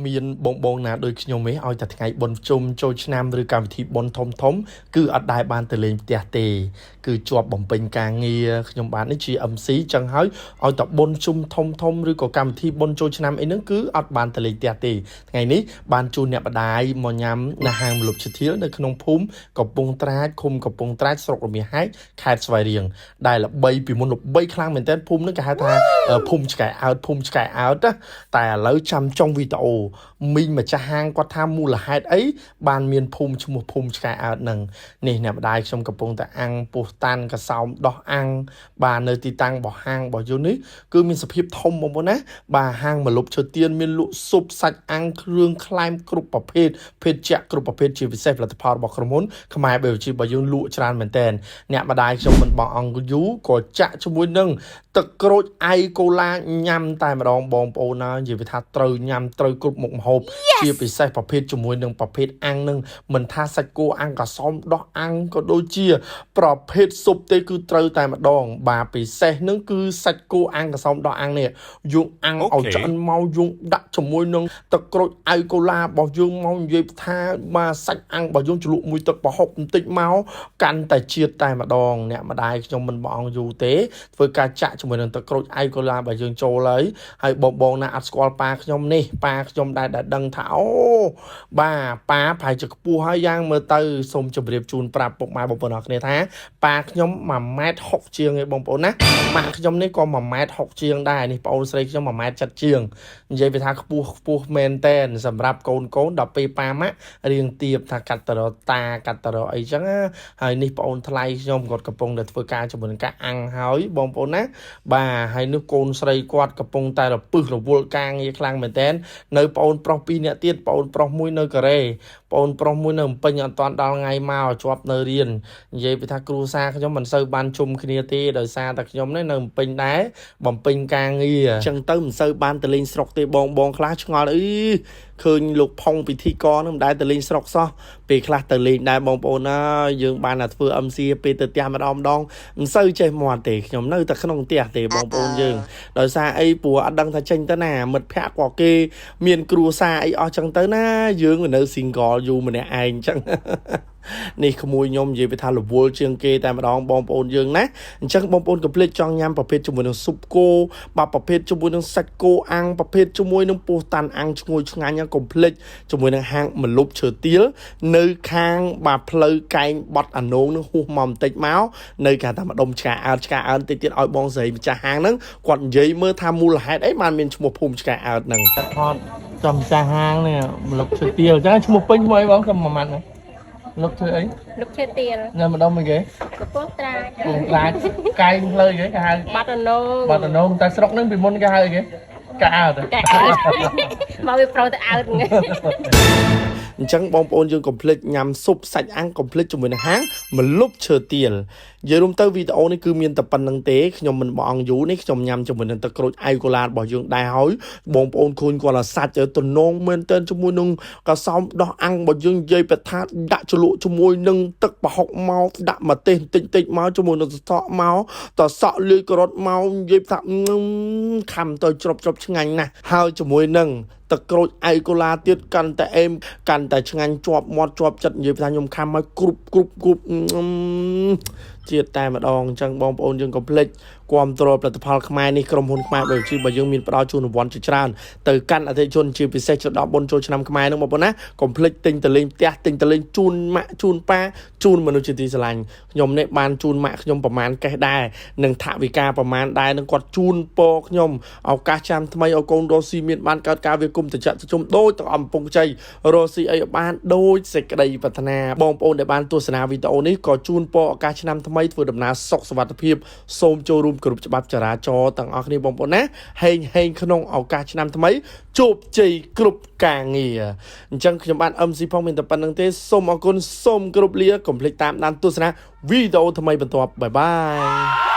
មានបងណាដូចខ្ញុំឯងឲ្យតែថ្ងៃបុណ្យជុំចូលឆ្នាំឬកម្មវិធីបុណ្យធំគឺអត់ដែរបានទៅលេងផ្ទះទេគឺជាប់បំពេញការងារខ្ញុំបាននេះជា MC ចឹងហើយឲ្យតែបុណ្យជុំធំឬក៏កម្មវិធីបុណ្យចូលឆ្នាំអីហ្នឹងគឺអត់បានទៅលេងផ្ទះទេថ្ងៃនេះបានជួនអ្នកម្ដាយមកញ៉ាំនៅហាងមលុបឈើធាលនៅក្នុងភូមិកំពង់ត្រាចឃុំកំពង់ត្រាចស្រុករមាសហែកខេត្តស្វាយរៀងដែលល្បីពីមុនល្បីខ្លាំងមែនទែនភូមិហ្នឹងគេហៅថាភូមិឆ្កែអោតតែឥឡូវចាំចុងវីដេអូមីងម្ចាស់ហាងគាត់ថាមូលហេតុអីបានមានភូមិឈ្មោះភូមិឆ្កែអោតហ្នឹងនេះអ្នកម្ដាយខ្ញុំកំពុងតែអាំងពោះតាន់កសោមដោះអាំងបាទនៅទីតាំងរបស់ហាងរបស់យូននេះគឺមានសភាពធំបងប្អូនណាបាទហាងមលុបឈើទៀនមានលក់ស៊ុបសាច់អាំងគ្រឿងក្លែមគ្រប់ប្រភេទភេទជ្ជៈគ្រប់ប្រភេទជាពិសេសផលិតផលរបស់ក្រុមហ៊ុនខ្មែរបែបជីរបស់យូនលក់ច្រើនមែនតើអ្នកម្ដាយខ្ញុំមិនបងអង្គយូក៏ចាក់ជាមួយនឹងទឹកក្រូចអៃកូឡាញ៉ាំតែម្ដងបងប្អូនណានិយាយថាត្រូវញ៉ាំត្រូវគ្រប់មុខម្ហូបជាពិសេសប្រភេទជាមួយនឹងប្រភេទអាំងនឹងមិនថាសាច់គោអាំងកសោមដោះអាំងក៏ដូចជាប្រភេទស៊ុបទេគឺត្រូវតែម្ដងបាទពិសេសនឹងគឺសាច់គោអាំងកសោមដោះអាំងនេះយើងអាំងឲ្យឆ្អិនមកយើងដាក់ជាមួយនឹងទឹកក្រូចអៃកូឡារបស់យើងមកនិយាយថាបាទសាច់អាំងរបស់យើងជ្រលក់មួយទឹកប្រហុកបន្តិចមកកាន់តែជាតិតែម្ដងអ្នកម្ដាយខ្ញុំមិនបងអង្គយូទេធ្វើការចាក់ជាមួយនឹងទឹកក្រូចអៃកូឡារបស់យើងចូលហើយបងណាអត់ស្គាល់ប៉ាខ្ញុំនេះប៉ាខ្ញុំដែលដឹងថាអូបាទប៉ាប្រហែលជាខ្ពស់ហើយយ៉ាងមើលទៅសូមជម្រាបជូនប្រាប់ពុកម៉ែបងប្អូនអរគ្នាថាប៉ាខ្ញុំ1.60 ម៉ែត្រជាងឯងបងប្អូនណាម៉ាក់ខ្ញុំនេះក៏1.60 ម៉ែត្រជាងដែរនេះបងអូនស្រីខ្ញុំ1.70 ម៉ែត្រជាងនិយាយថាខ្ពស់មែនតែនសម្រាប់កូនដល់ពេលប៉ាម៉ាក់រៀងទៀបថាកាត់តរតាកាត់តរអីចឹងហើយនេះបងអូនថ្លៃខ្ញុំគាត់កំពុងតែធ្វើការជាមួយនឹងការអាំងហើយបងប្អូនណាបាទហើយនោះកូនស្រីគាត់កំពុងតែរពឹសរវល់ការងារខ្លាំងមែនតែននៅបងអូនប្រុស2នាក់ទៀតបងអូនប្រុសមួយនៅកូរ៉េបងអូនប្រុសមួយនៅភ្នំពេញអត់ទាន់ដល់ថ្ងៃមកជាប់នៅរៀននិយាយពីថាគ្រូសាខ្ញុំមិនសូវបានជុំគ្នាទេដោយសារតែខ្ញុំនេះនៅភ្នំពេញដែរបំពេញការងារអញ្ចឹងទៅមិនសូវបានទៅលេងស្រុកទេបងខ្លះឆ្ងល់អីឃើញលោកផុងពិធីករនឹងមិនដែលទៅលេងស្រុកសោះពេលខ្លះទៅលេងដែរបងប្អូនណាយើងបានតែធ្វើ MC ពេលទៅផ្ទះម្ដងមិនសូវចេះមាត់ទេខ្ញុំនៅតែក្នុងផ្ទះទេបងប្អូនយើងដោយសារអីព្រោះអត់ដឹងថាចេញទៅណាមិត្តភ័ក្តិក៏គេមានគ្រួសារអីអស់ចឹងទៅណាយើងនៅ single យូរម្នាក់ឯងចឹងនេះក្មួយខ្ញុំនិយាយថារវល់ជាងគេតែម្ដងបងប្អូនយើងណាអញ្ចឹងបងប្អូនកុំភ្លេចចង់ញ៉ាំប្រភេទជាមួយនឹងស៊ុបគោបាទប្រភេទជាមួយនឹងសាច់គោអាំងប្រភេទជាមួយនឹងពោះតាន់អាំងឈ្ងុយឆ្ងាញ់កុំភ្លេចជាមួយនឹងហាងមលុបឈើទាលនៅខាងបាទផ្លូវកែងបត់អានងនឹងហួសមកបន្តិចមកនៅគេថាម្ដុំឆ្កាអើតបន្តិចទៀតឲ្យបងស្រីម្ចាស់ហាងហ្នឹងគាត់និយាយមើលថាមូលហេតុអីបានមានឈ្មោះភូមិឆ្កាអើតហ្នឹងថតចំម្ចាស់ហាងនេះមលុបឈើទាលអញ្ចឹងឈ្មោះពេញឈ្មោះអីបងខ្ញុំមួយម៉ាត់ណាលុកធ្វើអីលុកឈើទៀលនៅម្ដុំអីគេកំពង់ត្រាចកែងផ្លូវគេហៅបាត់អនងតែស្រុកហ្នឹងពីមុនគេហៅអីគេកែអើតមកវាប្រូទៅអើតអញ្ចឹងបងប្អូនយើងកុំភ្លេចញ៉ាំស៊ុបសាច់អាំងកុំភ្លេចជាមួយនឹងហាងមលុបឈើទៀលនិយាយរួមទៅវីដេអូនេះគឺមានតែប៉ុណ្្នឹងទេខ្ញុំមិនបងអង្គយូនេះខ្ញុំញ៉ាំជាមួយនឹងទឹកក្រូចអៃកូឡារបស់យើងដែរហើយបងប្អូនឃើញគាត់សាច់ទំនងមែនតើជាមួយនឹងកសោមដោះអាំងរបស់យើងនិយាយប្រថាដាក់ជ្រលក់ជាមួយនឹងទឹកប្រហុកមកដាក់ម្ទេសតិចមកជាមួយនឹងសតក់មកតសក់លាយការ៉ុតមកនិយាយថាខំទៅជ្រប់ឆ្ងាញ់ណាស់ហើយជាមួយនឹងទឹកក្រូចអៃកូឡាទៀតកាន់តែអេមកាន់តែឆ្ងាញ់ជាប់មាត់ជាប់ចិត្តនិយាយថាខ្ញុំខំមកគ្រប់ជាតិតែម្ដងអញ្ចឹងបងប្អូនយើងកុំភ្លេចគាំទ្រផលិតផលខ្មែរនេះក្រុមហ៊ុនខ្មែរបែបជីរបស់យើងមានផ្ដល់ជូនរង្វាន់ជាច្រើនទៅកាន់អតិថិជនជាពិសេសដល់បុណ្យចូលឆ្នាំខ្មែរនឹងបងប្អូនណាកុំភ្លេចទិញទៅលេងផ្ទះទិញទៅលេងជូនម៉ាក់ជូនប៉ាជូនមនុស្សជាទីស្រឡាញ់ខ្ញុំនេះបានជូនម៉ាក់ខ្ញុំប្រមាណកេះដែរនឹងថវិកាប្រមាណដែរនឹងគាត់ជូនពរខ្ញុំឱកាសចាំថ្មីឲ្យកូនរស់ស៊ីមានបានកើតការវាគុំតិចជុំដូចទាំងអំពងជ័យរស់ស៊ីអីបានដូចសេចក្តីប្រាថ្នាបងប្អូនដែលបានទស្សនាវីដេអូនេះក៏ជូនពរឱកាសឆ្នាំថ្មីធ្វើដំណើរសុខសុវត្ថិភាពសូមចូលរួមគ្រប់ច្បាប់ចរាចរណ៍ទាំងអស់គ្នាបងប្អូនណាហេងក្នុងឱកាសឆ្នាំថ្មីជោគជ័យគ្រប់ការងារអញ្ចឹងខ្ញុំបាន MC ផងមានតែប៉ុណ្្នឹងទេសូមអរគុណសូមគោរពលាកុំភ្លេចតាមដានទស្សនាវីដេអូថ្មីបន្ទាប់បាយ